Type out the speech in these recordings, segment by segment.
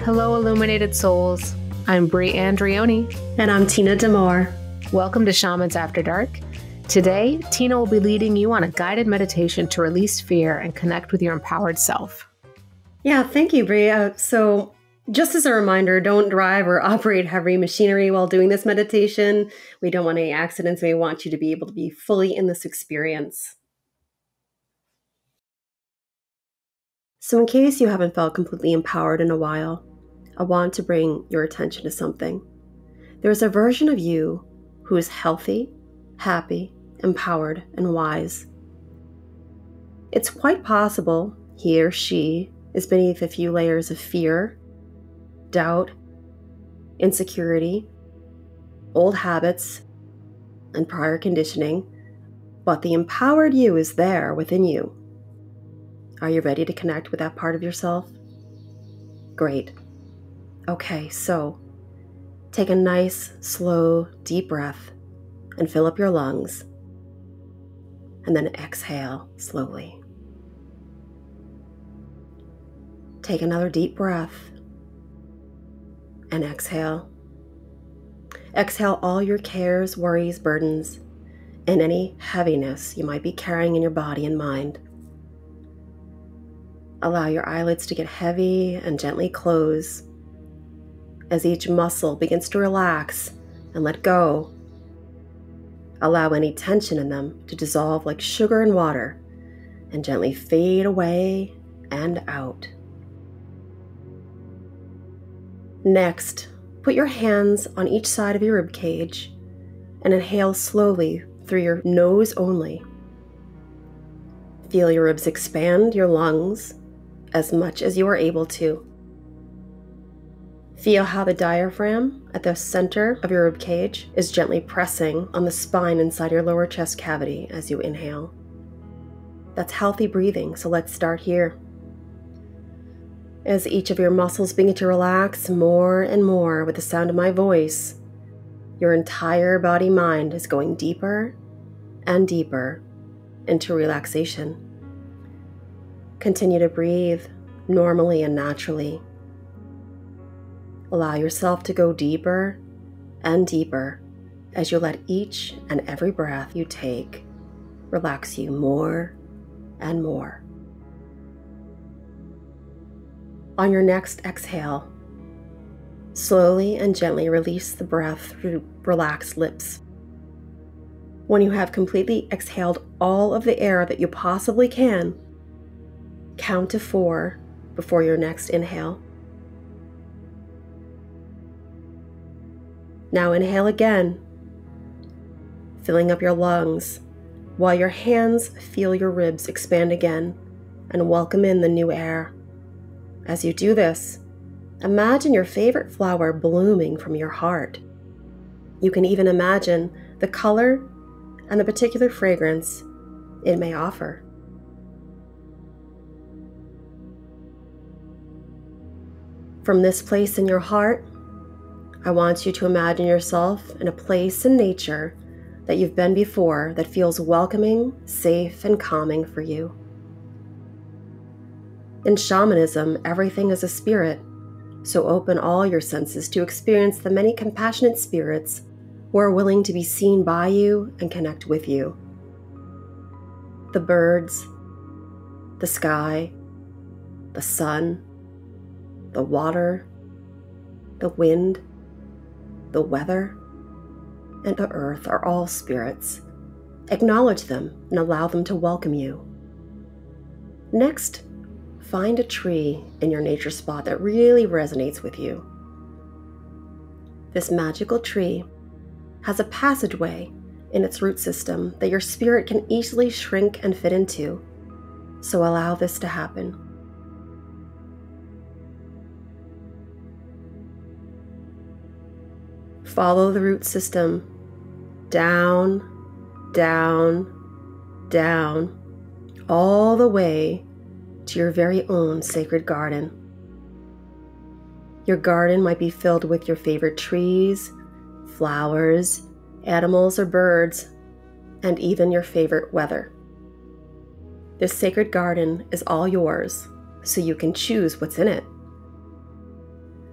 Hello, illuminated souls. I'm Brie Andrioni. And I'm Tina Demore. Welcome to Shamans After Dark. Today, Tina will be leading you on a guided meditation to release fear and connect with your empowered self. Yeah, thank you, Brie. So just as a reminder, don't drive or operate heavy machinery while doing this meditation. We don't want any accidents. We want you to be able to be fully in this experience. So in case you haven't felt completely empowered in a while, I want to bring your attention to something. There's a version of you who is healthy, happy, empowered, and wise. It's quite possible he or she is beneath a few layers of fear, doubt, insecurity, old habits, and prior conditioning, but the empowered you is there within you. Are you ready to connect with that part of yourself? Great. Okay, so take a nice, slow, deep breath and fill up your lungs, and then exhale slowly. Take another deep breath and exhale. Exhale all your cares, worries, burdens, and any heaviness you might be carrying in your body and mind. Allow your eyelids to get heavy and gently close as each muscle begins to relax and let go. Allow any tension in them to dissolve like sugar in water and gently fade away and out. Next, put your hands on each side of your rib cage and inhale slowly through your nose only. Feel your ribs expand your lungs as much as you are able to. Feel how the diaphragm at the center of your rib cage is gently pressing on the spine inside your lower chest cavity as you inhale. That's healthy breathing, so let's start here. As each of your muscles begin to relax more and more with the sound of my voice, your entire body-mind is going deeper and deeper into relaxation. Continue to breathe normally and naturally. Allow yourself to go deeper and deeper as you let each and every breath you take relax you more and more. On your next exhale, slowly and gently release the breath through relaxed lips. When you have completely exhaled all of the air that you possibly can, count to 4 before your next inhale. Now inhale again, filling up your lungs while your hands feel your ribs expand again and welcome in the new air. As you do this, imagine your favorite flower blooming from your heart. You can even imagine the color and the particular fragrance it may offer. From this place in your heart, I want you to imagine yourself in a place in nature that you've been before that feels welcoming, safe, and calming for you. In shamanism, everything is a spirit, so open all your senses to experience the many compassionate spirits who are willing to be seen by you and connect with you. The birds, the sky, the sun, the water, the wind, the weather, and the earth are all spirits. Acknowledge them and allow them to welcome you. Next, find a tree in your nature spot that really resonates with you. This magical tree has a passageway in its root system that your spirit can easily shrink and fit into, so allow this to happen. Follow the root system down, down, down, all the way to your very own sacred garden. Your garden might be filled with your favorite trees, flowers, animals or birds, and even your favorite weather. This sacred garden is all yours, so you can choose what's in it.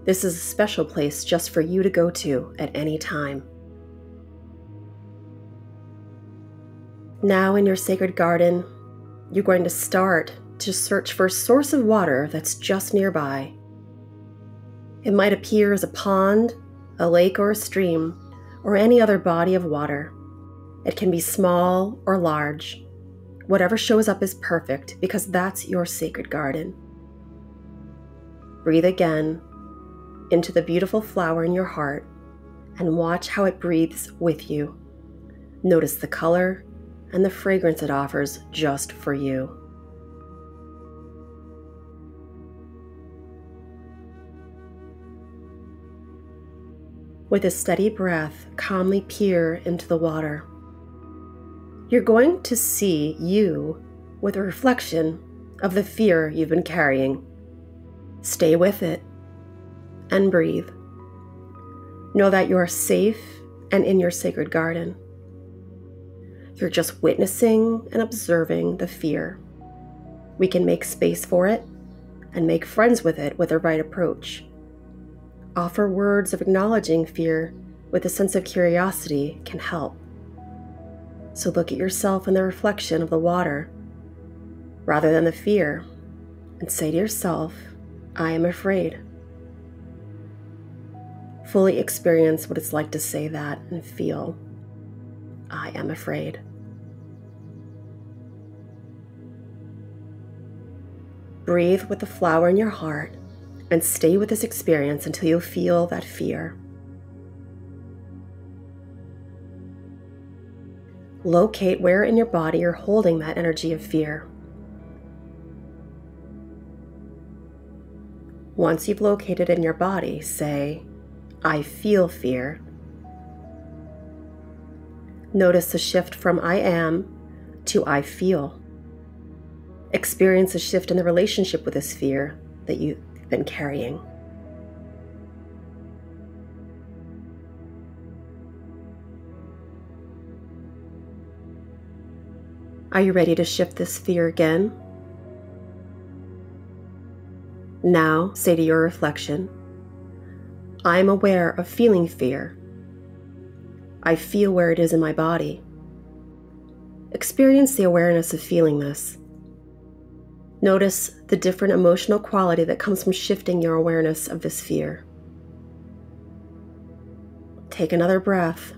This is a special place just for you to go to at any time. Now in your sacred garden, you're going to start to search for a source of water that's just nearby. It might appear as a pond, a lake or a stream, or any other body of water. It can be small or large. Whatever shows up is perfect because that's your sacred garden. Breathe again into the beautiful flower in your heart and watch how it breathes with you. Notice the color and the fragrance it offers just for you. With a steady breath, calmly peer into the water. You're going to see you with a reflection of the fear you've been carrying. Stay with it and breathe. Know that you are safe and in your sacred garden. You're just witnessing and observing the fear. We can make space for it and make friends with it with the right approach. Offer words of acknowledging fear with a sense of curiosity can help. So look at yourself in the reflection of the water rather than the fear and say to yourself, I am afraid. Fully experience what it's like to say that and feel, I am afraid. Breathe with the flower in your heart and stay with this experience until you feel that fear. Locate where in your body you're holding that energy of fear. Once you've located it in your body, say, I feel fear. Notice the shift from I am to I feel. Experience a shift in the relationship with this fear that you've been carrying. Are you ready to shift this fear again? Now say to your reflection, I am aware of feeling fear. I feel where it is in my body. Experience the awareness of feeling this. Notice the different emotional quality that comes from shifting your awareness of this fear. Take another breath.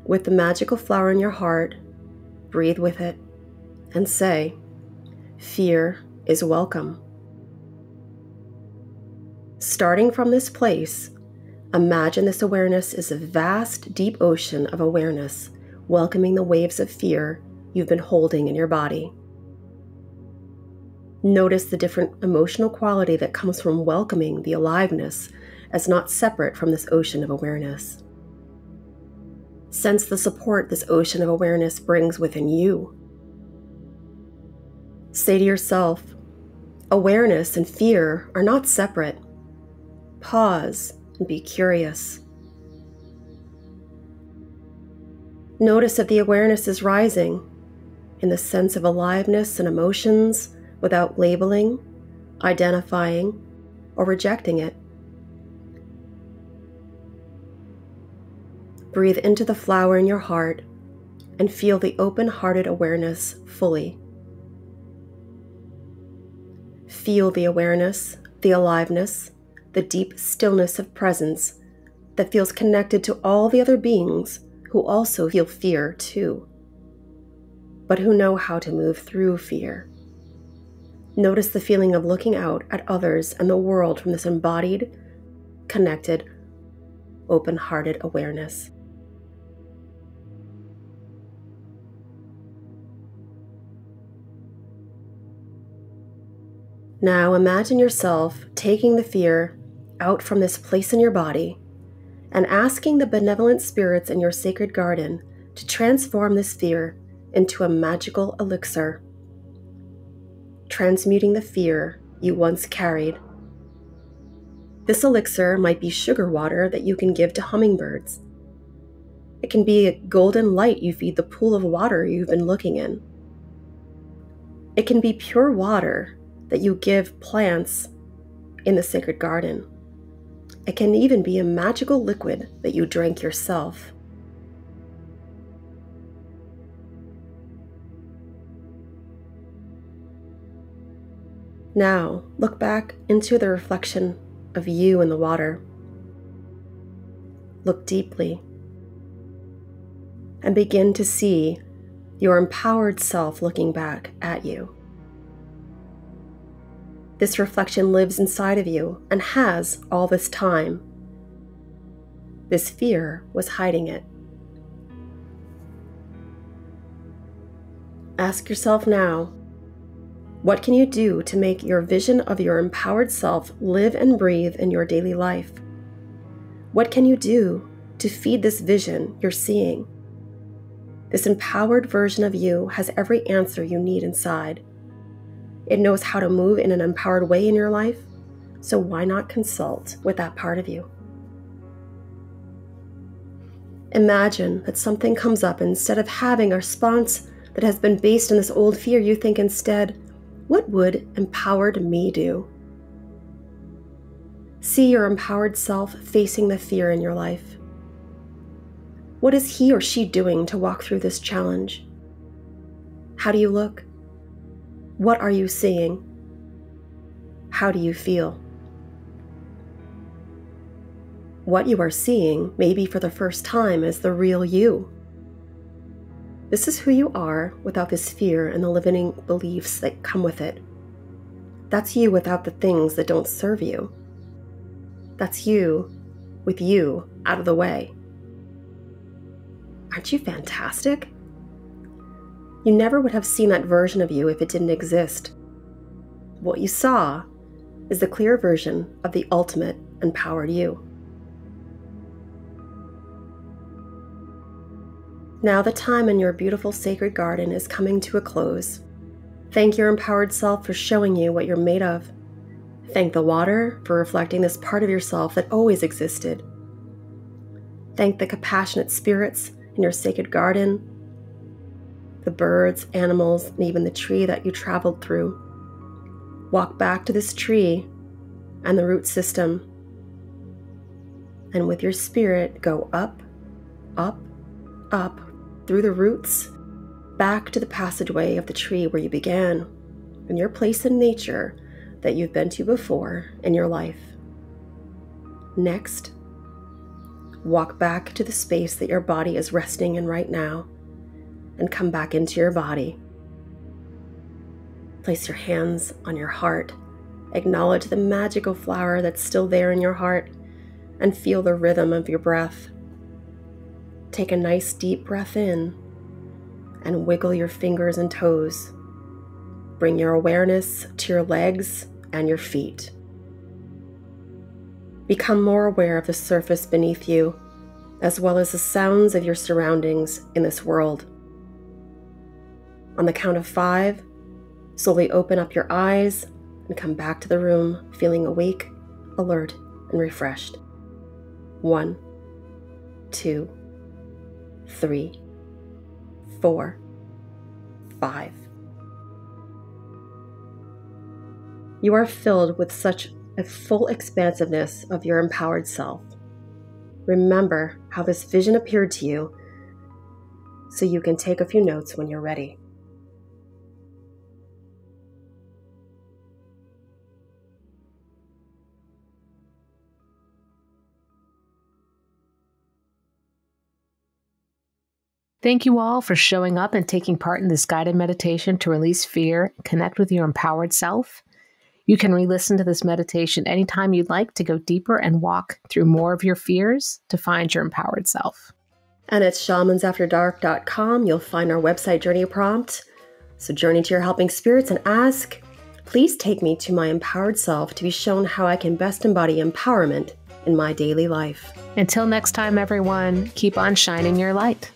With the magical flower in your heart, breathe with it and say, fear is welcome. Starting from this place, imagine this awareness is a vast, deep ocean of awareness, welcoming the waves of fear you've been holding in your body. Notice the different emotional quality that comes from welcoming the aliveness as not separate from this ocean of awareness. Sense the support this ocean of awareness brings within you. Say to yourself, awareness and fear are not separate. Pause and be curious. Notice that the awareness is rising in the sense of aliveness and emotions without labeling, identifying, or rejecting it. Breathe into the flower in your heart and feel the open-hearted awareness fully. Feel the awareness, the aliveness, the deep stillness of presence that feels connected to all the other beings who also feel fear too, but who know how to move through fear. Notice the feeling of looking out at others and the world from this embodied, connected, open-hearted awareness. Now imagine yourself taking the fear out from this place in your body and asking the benevolent spirits in your sacred garden to transform this fear into a magical elixir, transmuting the fear you once carried. This elixir might be sugar water that you can give to hummingbirds. It can be a golden light you feed the pool of water you've been looking in. It can be pure water that you give plants in the sacred garden. It can even be a magical liquid that you drank yourself. Now, look back into the reflection of you in the water. Look deeply and begin to see your empowered self looking back at you. This reflection lives inside of you and has all this time. This fear was hiding it. Ask yourself now, what can you do to make your vision of your empowered self live and breathe in your daily life? What can you do to feed this vision you're seeing? This empowered version of you has every answer you need inside. It knows how to move in an empowered way in your life, so why not consult with that part of you? Imagine that something comes up, and instead of having a response that has been based on this old fear, you think instead, what would empowered me do? See your empowered self facing the fear in your life. What is he or she doing to walk through this challenge? How do you look? What are you seeing? How do you feel? What you are seeing, maybe for the first time, is the real you. This is who you are without this fear and the limiting beliefs that come with it. That's you without the things that don't serve you. That's you with you out of the way. Aren't you fantastic? You never would have seen that version of you if it didn't exist. What you saw is the clear version of the ultimate empowered you. Now the time in your beautiful sacred garden is coming to a close. Thank your empowered self for showing you what you're made of. Thank the water for reflecting this part of yourself that always existed. Thank the compassionate spirits in your sacred garden, the birds, animals, and even the tree that you traveled through. Walk back to this tree and the root system, and with your spirit go up, up, up, through the roots, back to the passageway of the tree where you began, in your place in nature that you've been to before in your life. Next, walk back to the space that your body is resting in right now, and come back into your body. Place your hands on your heart. Acknowledge the magical flower that's still there in your heart, and feel the rhythm of your breath. Take a nice deep breath in and wiggle your fingers and toes. Bring your awareness to your legs and your feet. Become more aware of the surface beneath you, as well as the sounds of your surroundings in this world. On the count of 5, slowly open up your eyes and come back to the room feeling awake, alert, and refreshed. 1, 2, 3, 4, 5. You are filled with such a full expansiveness of your empowered self. Remember how this vision appeared to you so you can take a few notes when you're ready. Thank you all for showing up and taking part in this guided meditation to release fear and connect with your empowered self. You can re-listen to this meditation anytime you'd like to go deeper and walk through more of your fears to find your empowered self. And at shamansafterdark.com, you'll find our website journey prompt. So journey to your helping spirits and ask, please take me to my empowered self to be shown how I can best embody empowerment in my daily life. Until next time, everyone, keep on shining your light.